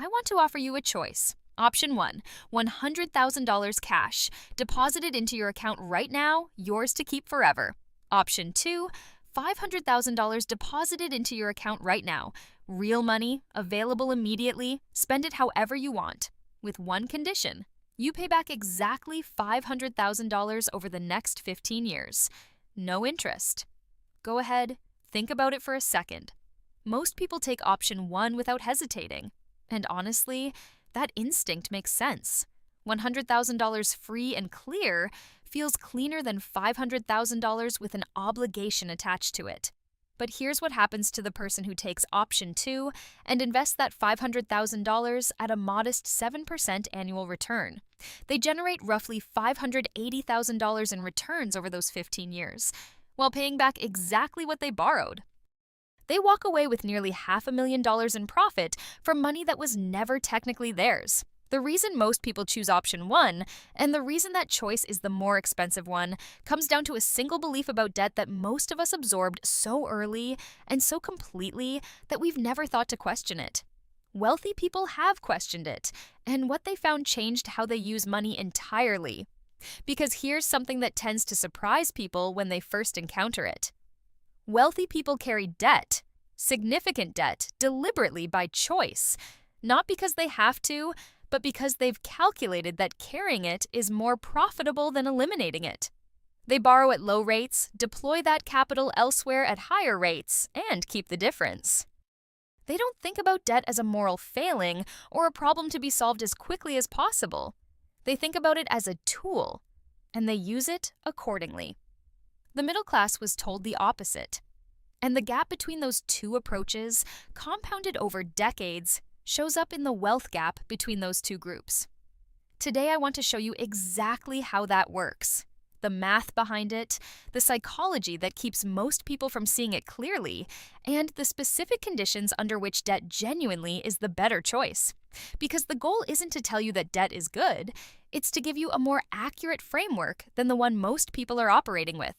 I want to offer you a choice. Option 1, $100,000 cash, deposited into your account right now, yours to keep forever. Option 2, $500,000 deposited into your account right now, real money, available immediately, spend it however you want. With one condition: you pay back exactly $500,000 over the next 15 years. No interest. Go ahead, think about it for a second. Most people take option 1 without hesitating. And honestly, that instinct makes sense. $100,000 free and clear feels cleaner than $500,000 with an obligation attached to it. But here's what happens to the person who takes option 2 and invests that $500,000 at a modest 7% annual return. They generate roughly $580,000 in returns over those 15 years, while paying back exactly what they borrowed. They walk away with nearly $500,000 in profit from money that was never technically theirs. The reason most people choose option 1, and the reason that choice is the more expensive one, comes down to a single belief about debt that most of us absorbed so early and so completely that we've never thought to question it. Wealthy people have questioned it, and what they found changed how they use money entirely. Because here's something that tends to surprise people when they first encounter it. Wealthy people carry debt, significant debt, deliberately by choice, not because they have to, but because they've calculated that carrying it is more profitable than eliminating it. They borrow at low rates, deploy that capital elsewhere at higher rates, and keep the difference. They don't think about debt as a moral failing or a problem to be solved as quickly as possible. They think about it as a tool, and they use it accordingly. The middle class was told the opposite. And the gap between those two approaches, compounded over decades, shows up in the wealth gap between those two groups. Today I want to show you exactly how that works, the math behind it, the psychology that keeps most people from seeing it clearly, and the specific conditions under which debt genuinely is the better choice. Because the goal isn't to tell you that debt is good, it's to give you a more accurate framework than the one most people are operating with.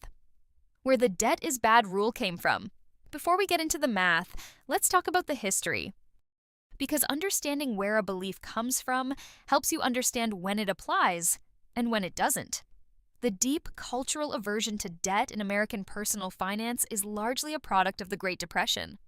Where the debt is bad rule came from. Before we get into the math, let's talk about the history. Because understanding where a belief comes from helps you understand when it applies and when it doesn't. The deep cultural aversion to debt in American personal finance is largely a product of the Great Depression.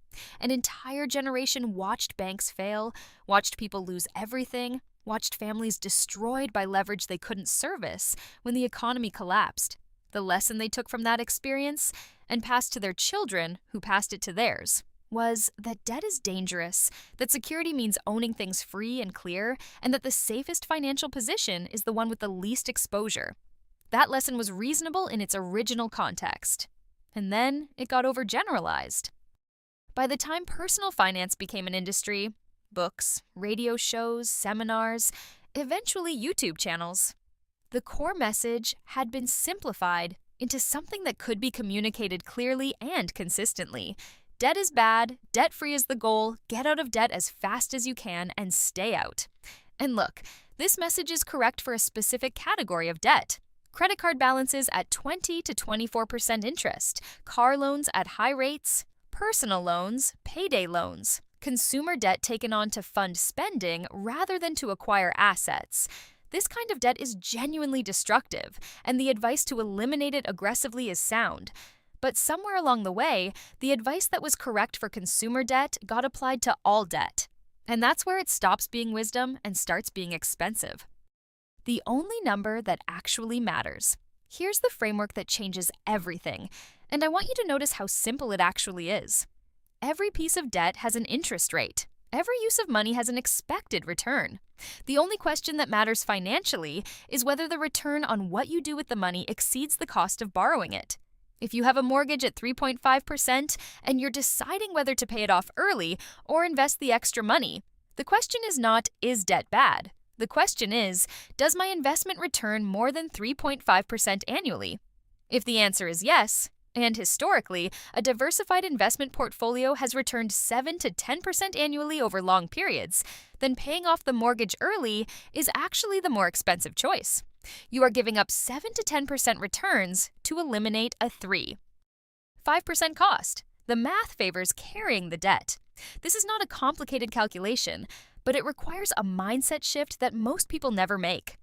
An entire generation watched banks fail, watched people lose everything, watched families destroyed by leverage they couldn't service when the economy collapsed. The lesson they took from that experience, and passed to their children, who passed it to theirs, was that debt is dangerous, that security means owning things free and clear, and that the safest financial position is the one with the least exposure. That lesson was reasonable in its original context. And then it got overgeneralized. By the time personal finance became an industry, books, radio shows, seminars, eventually YouTube channels, the core message had been simplified into something that could be communicated clearly and consistently. Debt is bad, debt-free is the goal, get out of debt as fast as you can, and stay out. And look, this message is correct for a specific category of debt. Credit card balances at 20 to 24% interest, car loans at high rates, personal loans, payday loans, consumer debt taken on to fund spending rather than to acquire assets. This kind of debt is genuinely destructive, and the advice to eliminate it aggressively is sound. But somewhere along the way, the advice that was correct for consumer debt got applied to all debt. And that's where it stops being wisdom and starts being expensive. The only number that actually matters. Here's the framework that changes everything, and I want you to notice how simple it actually is. Every piece of debt has an interest rate. Every use of money has an expected return. The only question that matters financially is whether the return on what you do with the money exceeds the cost of borrowing it. If you have a mortgage at 3.5% and you're deciding whether to pay it off early or invest the extra money, the question is not, is debt bad? The question is, does my investment return more than 3.5% annually? If the answer is yes, and historically, a diversified investment portfolio has returned 7 to 10% annually over long periods, then paying off the mortgage early is actually the more expensive choice. You are giving up 7 to 10% returns to eliminate a 5% cost. The math favors carrying the debt. This is not a complicated calculation, but it requires a mindset shift that most people never make.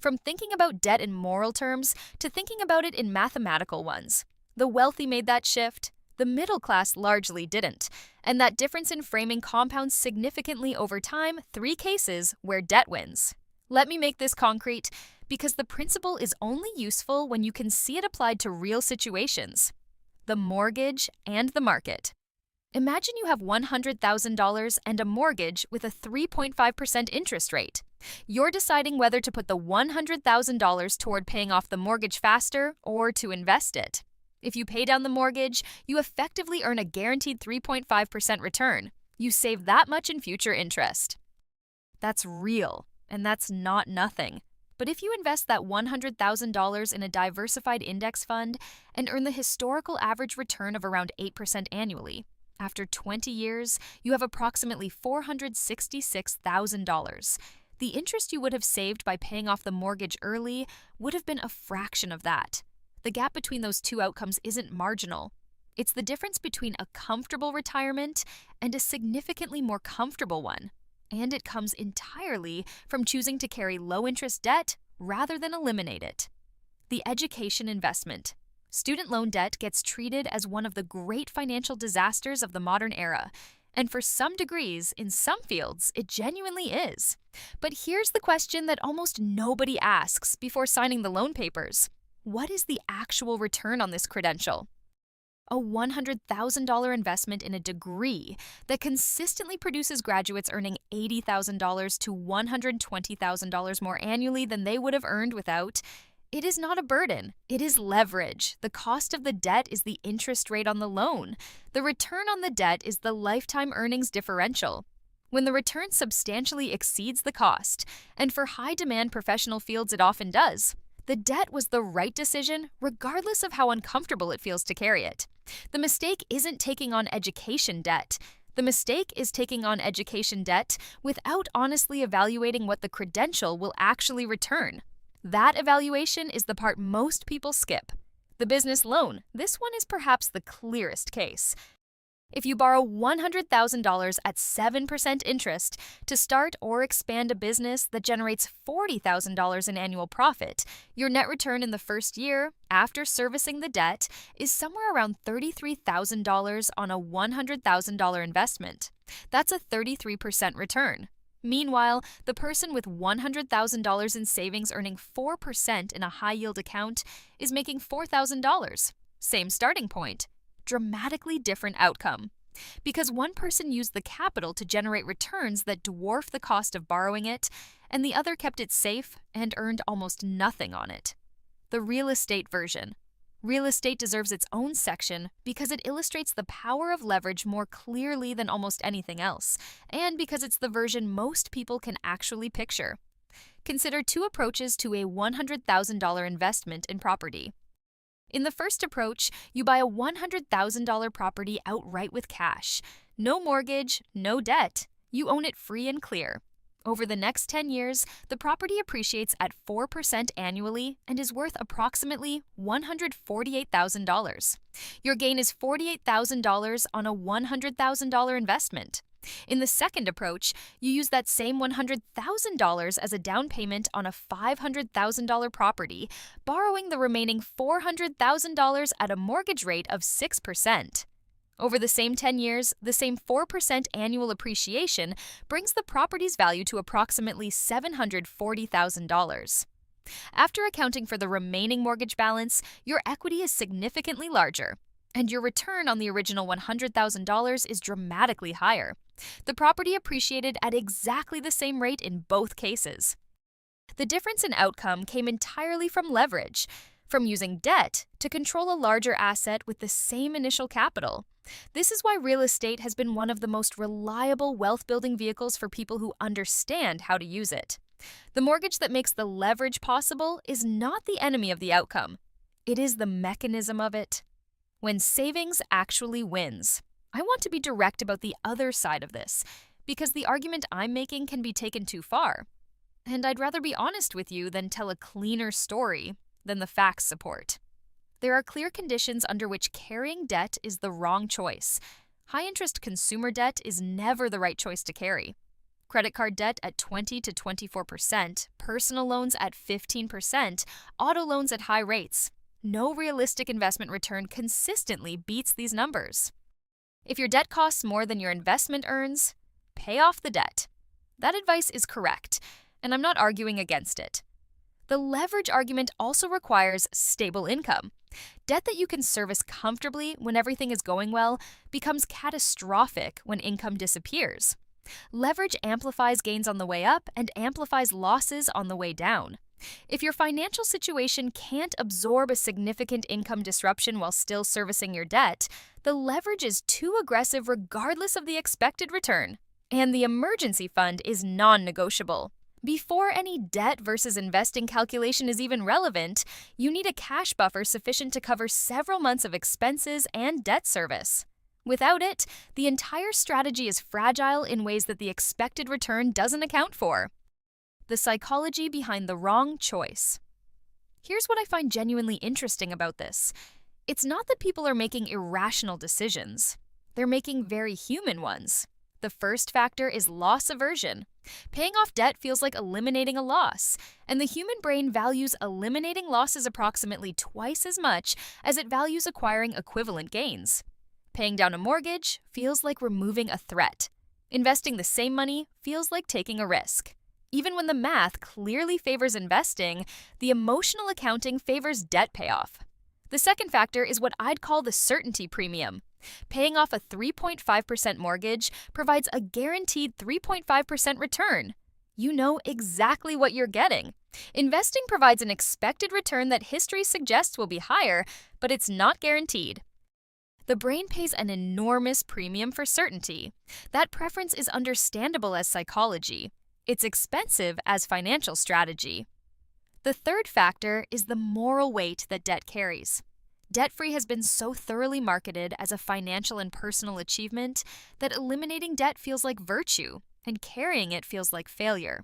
From thinking about debt in moral terms to thinking about it in mathematical ones. The wealthy made that shift, the middle class largely didn't, and that difference in framing compounds significantly over time, 3 cases where debt wins. Let me make this concrete, because the principle is only useful when you can see it applied to real situations. The mortgage and the market. Imagine you have $100,000 and a mortgage with a 3.5% interest rate. You're deciding whether to put the $100,000 toward paying off the mortgage faster or to invest it. If you pay down the mortgage, you effectively earn a guaranteed 3.5% return. You save that much in future interest. That's real, and that's not nothing. But if you invest that $100,000 in a diversified index fund and earn the historical average return of around 8% annually, after 20 years, you have approximately $466,000. The interest you would have saved by paying off the mortgage early would have been a fraction of that. The gap between those two outcomes isn't marginal. It's the difference between a comfortable retirement and a significantly more comfortable one. And it comes entirely from choosing to carry low-interest debt rather than eliminate it. The education investment. Student loan debt gets treated as one of the great financial disasters of the modern era. And for some degrees, in some fields, it genuinely is. But here's the question that almost nobody asks before signing the loan papers. What is the actual return on this credential? A $100,000 investment in a degree that consistently produces graduates earning $80,000 to $120,000 more annually than they would have earned without. It is not a burden. It is leverage. The cost of the debt is the interest rate on the loan. The return on the debt is the lifetime earnings differential. When the return substantially exceeds the cost, and for high-demand professional fields it often does, the debt was the right decision regardless of how uncomfortable it feels to carry it. The mistake isn't taking on education debt. The mistake is taking on education debt without honestly evaluating what the credential will actually return. That evaluation is the part most people skip. The business loan, this one is perhaps the clearest case. If you borrow $100,000 at 7% interest to start or expand a business that generates $40,000 in annual profit, your net return in the first year, after servicing the debt, is somewhere around $33,000 on a $100,000 investment. That's a 33% return. Meanwhile, the person with $100,000 in savings earning 4% in a high-yield account is making $4,000. Same starting point. Dramatically different outcome. Because one person used the capital to generate returns that dwarf the cost of borrowing it, and the other kept it safe and earned almost nothing on it. The real estate version. Real estate deserves its own section because it illustrates the power of leverage more clearly than almost anything else, and because it's the version most people can actually picture. Consider 2 approaches to a $100,000 investment in property. In the first approach, you buy a $100,000 property outright with cash. No mortgage, no debt. You own it free and clear. Over the next 10 years, the property appreciates at 4% annually and is worth approximately $148,000. Your gain is $48,000 on a $100,000 investment. In the second approach, you use that same $100,000 as a down payment on a $500,000 property, borrowing the remaining $400,000 at a mortgage rate of 6%. Over the same 10 years, the same 4% annual appreciation brings the property's value to approximately $740,000. After accounting for the remaining mortgage balance, your equity is significantly larger, and your return on the original $100,000 is dramatically higher. The property appreciated at exactly the same rate in both cases. The difference in outcome came entirely from leverage, from using debt to control a larger asset with the same initial capital. This is why real estate has been one of the most reliable wealth-building vehicles for people who understand how to use it. The mortgage that makes the leverage possible is not the enemy of the outcome. It is the mechanism of it. When savings actually wins. I want to be direct about the other side of this, because the argument I'm making can be taken too far. And I'd rather be honest with you than tell a cleaner story than the facts support. There are clear conditions under which carrying debt is the wrong choice. High-interest consumer debt is never the right choice to carry. credit card debt at 20 to 24%, personal loans at 15%, auto loans at high rates. No realistic investment return consistently beats these numbers. If your debt costs more than your investment earns, pay off the debt. That advice is correct, and I'm not arguing against it. The leverage argument also requires stable income. Debt that you can service comfortably when everything is going well becomes catastrophic when income disappears. Leverage amplifies gains on the way up and amplifies losses on the way down. If your financial situation can't absorb a significant income disruption while still servicing your debt, the leverage is too aggressive regardless of the expected return. And the emergency fund is non-negotiable. Before any debt versus investing calculation is even relevant, you need a cash buffer sufficient to cover several months of expenses and debt service. Without it, the entire strategy is fragile in ways that the expected return doesn't account for. The psychology behind the wrong choice. Here's what I find genuinely interesting about this. It's not that people are making irrational decisions. They're making very human ones. The first factor is loss aversion. Paying off debt feels like eliminating a loss, and the human brain values eliminating losses approximately twice as much as it values acquiring equivalent gains. Paying down a mortgage feels like removing a threat. Investing the same money feels like taking a risk. Even when the math clearly favors investing, the emotional accounting favors debt payoff. The second factor is what I'd call the certainty premium. Paying off a 3.5% mortgage provides a guaranteed 3.5% return. You know exactly what you're getting. Investing provides an expected return that history suggests will be higher, but it's not guaranteed. The brain pays an enormous premium for certainty. That preference is understandable as psychology. It's expensive as financial strategy. The third factor is the moral weight that debt carries. Debt-free has been so thoroughly marketed as a financial and personal achievement that eliminating debt feels like virtue and carrying it feels like failure.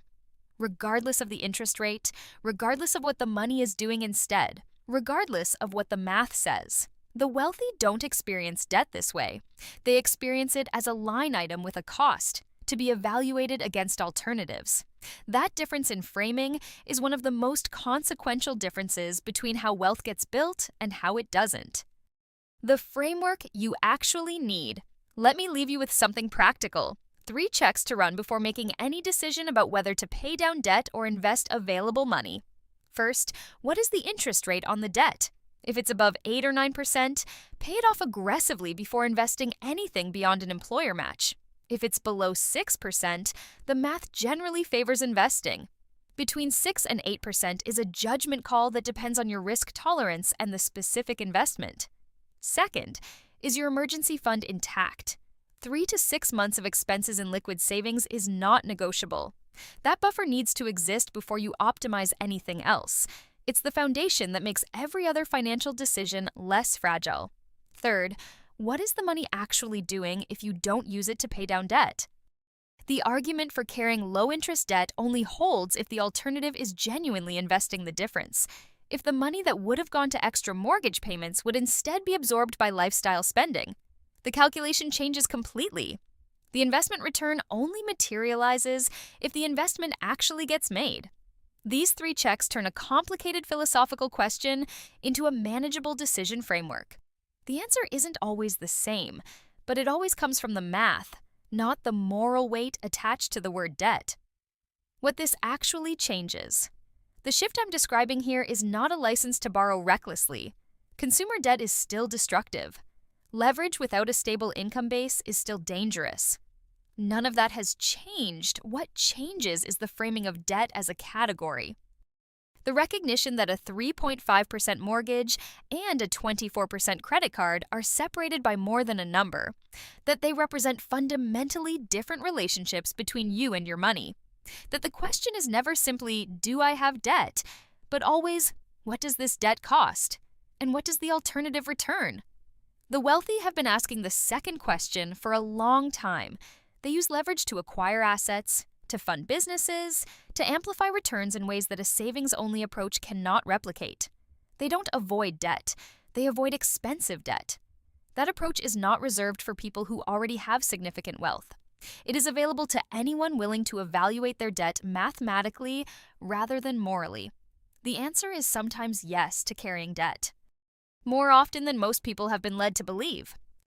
Regardless of the interest rate, regardless of what the money is doing instead, regardless of what the math says, the wealthy don't experience debt this way. They experience it as a line item with a cost, to be evaluated against alternatives. That difference in framing is one of the most consequential differences between how wealth gets built and how it doesn't. The framework you actually need. Let me leave you with something practical. 3 checks to run before making any decision about whether to pay down debt or invest available money. First, what is the interest rate on the debt? If it's above 8 or 9%, pay it off aggressively before investing anything beyond an employer match. If it's below 6%, the math generally favors investing. Between 6 and 8% is a judgment call that depends on your risk tolerance and the specific investment. Second, is your emergency fund intact? 3 to 6 months of expenses in liquid savings is not negotiable. That buffer needs to exist before you optimize anything else. It's the foundation that makes every other financial decision less fragile. Third, what is the money actually doing if you don't use it to pay down debt? The argument for carrying low-interest debt only holds if the alternative is genuinely investing the difference. If the money that would have gone to extra mortgage payments would instead be absorbed by lifestyle spending, the calculation changes completely. The investment return only materializes if the investment actually gets made. These 3 checks turn a complicated philosophical question into a manageable decision framework. The answer isn't always the same, but it always comes from the math, not the moral weight attached to the word debt. What this actually changes. The shift I'm describing here is not a license to borrow recklessly. Consumer debt is still destructive. Leverage without a stable income base is still dangerous. None of that has changed. What changes is the framing of debt as a category. The recognition that a 3.5% mortgage and a 24% credit card are separated by more than a number, that they represent fundamentally different relationships between you and your money, that the question is never simply, do I have debt, but always, what does this debt cost, and what does the alternative return? The wealthy have been asking the second question for a long time. They use leverage to acquire assets, to fund businesses, to amplify returns in ways that a savings-only approach cannot replicate. They don't avoid debt, they avoid expensive debt. That approach is not reserved for people who already have significant wealth. It is available to anyone willing to evaluate their debt mathematically rather than morally. The answer is sometimes yes to carrying debt. More often than most people have been led to believe.